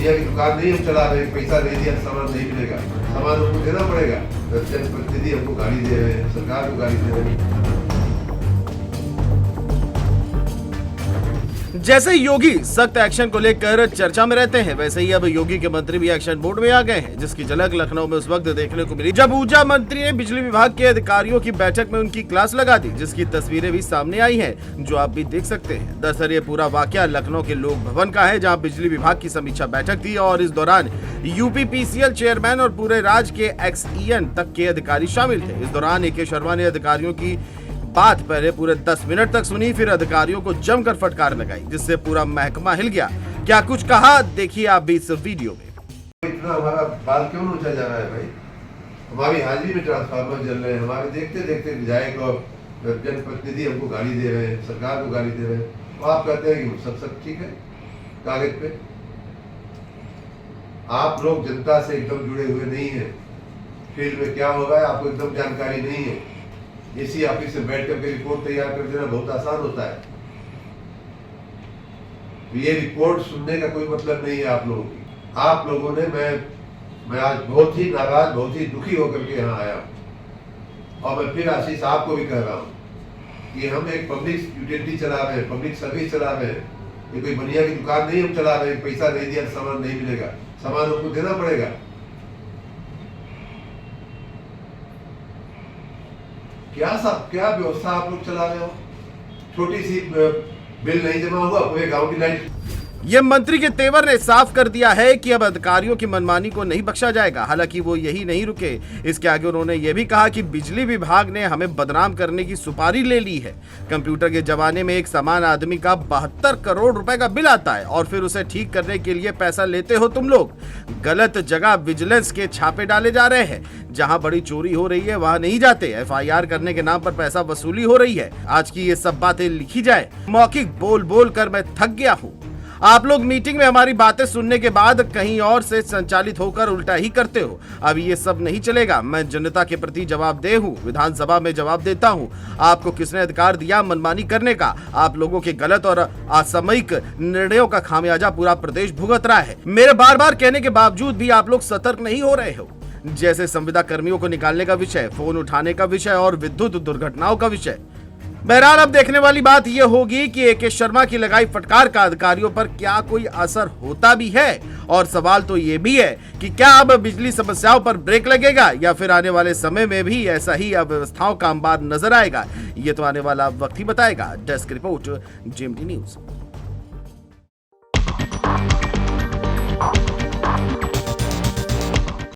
बढ़िया की दुकान नहीं हम चला रहे, पैसा नहीं दिया सामान नहीं मिलेगा, सामान हमको देना पड़ेगा। जनप्रतिनिधि हमको गाड़ी दे रहे हैं, सरकार को गाड़ी दे रहे हैं। जैसे योगी सख्त एक्शन को लेकर चर्चा में रहते हैं, वैसे ही अब योगी के मंत्री भी एक्शन मोड में आ गए हैं, जिसकी झलक लखनऊ में उस वक्त देखने को मिली जब ऊर्जा मंत्री ने बिजली विभाग के अधिकारियों की बैठक में उनकी क्लास लगा दी, जिसकी तस्वीरें भी सामने आई हैं, जो आप भी देख सकते हैं। दरअसल ये पूरा वाकया लखनऊ के लोक भवन का है, जहाँ बिजली विभाग की समीक्षा बैठक थी और इस दौरान यूपीपीसीएल चेयरमैन और पूरे राज्य के एक्सईएन तक के अधिकारी शामिल थे। इस दौरान AK शर्मा ने अधिकारियों की बात पहले पूरे 10 मिनट तक सुनी, फिर अधिकारियों को जमकर फटकार लगाई, जिससे पूरा महकमा हिल गया। क्या कुछ कहा, देखिए आप भी इस वीडियो में। इतना हमारा बाल क्यों ऊंचा जा रहा है भाई? हमारी हाजिरी में ट्रांसफार्मर जल रहे हैं, हमारे देखते देखते विधायक और जनप्रतिनिधि हमको गाड़ी दे रहे हैं, सरकार को गाड़ी दे रहे हैं, तो आप कहते हैं कि सब ठीक है कागज पे। आप लोग जनता से एकदम जुड़े हुए नहीं है, फील्ड में क्या हो रहा है आपको एकदम जानकारी नहीं है। इसी ऑफिस से बैठ करके रिपोर्ट तैयार कर देना बहुत आसान होता है। ये रिपोर्ट सुनने का कोई मतलब नहीं है आप लोगों की। आप लोगों ने मैं आज बहुत ही नाराज, बहुत ही दुखी होकर के यहाँ आया और मैं फिर आशीष आपको भी कह रहा हूँ कि हम एक पब्लिक यूटिलिटी चला रहे हैं, पब्लिक सर्विस चला रहे हैं। ये कोई बढ़िया की दुकान नहीं हम चला रहे हैं, पैसा नहीं दिया सामान नहीं मिलेगा, सामान हमको देना पड़ेगा। क्या व्यवस्था आप लोग चला रहे हो? छोटी सी बिल नहीं जमा हुआ, पूरे गांव की लाइट। ये मंत्री के तेवर ने साफ कर दिया है कि अब अधिकारियों की मनमानी को नहीं बख्शा जाएगा। हालांकि वो यही नहीं रुके, इसके आगे उन्होंने ये भी कहा कि बिजली विभाग ने हमें बदनाम करने की सुपारी ले ली है। कंप्यूटर के जमाने में एक समान आदमी का 72 करोड़ रुपए का बिल आता है और फिर उसे ठीक करने के लिए पैसा लेते हो तुम लोग। गलत जगह विजिलेंस के छापे डाले जा रहे हैं, जहां बड़ी चोरी हो रही है वहां नहीं जाते। FIR करने के नाम पर पैसा वसूली हो रही है। आज की ये सब बातें लिखी जाए, मौखिक बोल बोल कर मैं थक गया हूँ। आप लोग मीटिंग में हमारी बातें सुनने के बाद कहीं और से संचालित होकर उल्टा ही करते हो। अब ये सब नहीं चलेगा। मैं जनता के प्रति जवाबदेह हूँ, विधानसभा में जवाब देता हूँ। आपको किसने अधिकार दिया मनमानी करने का? आप लोगों के गलत और असामयिक निर्णयों का खामियाजा पूरा प्रदेश भुगत रहा है। मेरे बार बार कहने के बावजूद भी आप लोग सतर्क नहीं हो रहे हो। जैसे संविदा कर्मियों को निकालने का विषय, फोन उठाने का विषय और विद्युत दुर्घटनाओं का विषय। बहरहाल अब देखने वाली बात यह होगी कि AK शर्मा की लगाई फटकार का अधिकारियों पर क्या कोई असर होता भी है। और सवाल तो ये भी है कि क्या अब बिजली समस्याओं पर ब्रेक लगेगा या फिर आने वाले समय में भी ऐसा ही अव्यवस्थाओं का अंबार नजर आएगा। ये तो आने वाला वक्त ही बताएगा। Desk report, GMT news.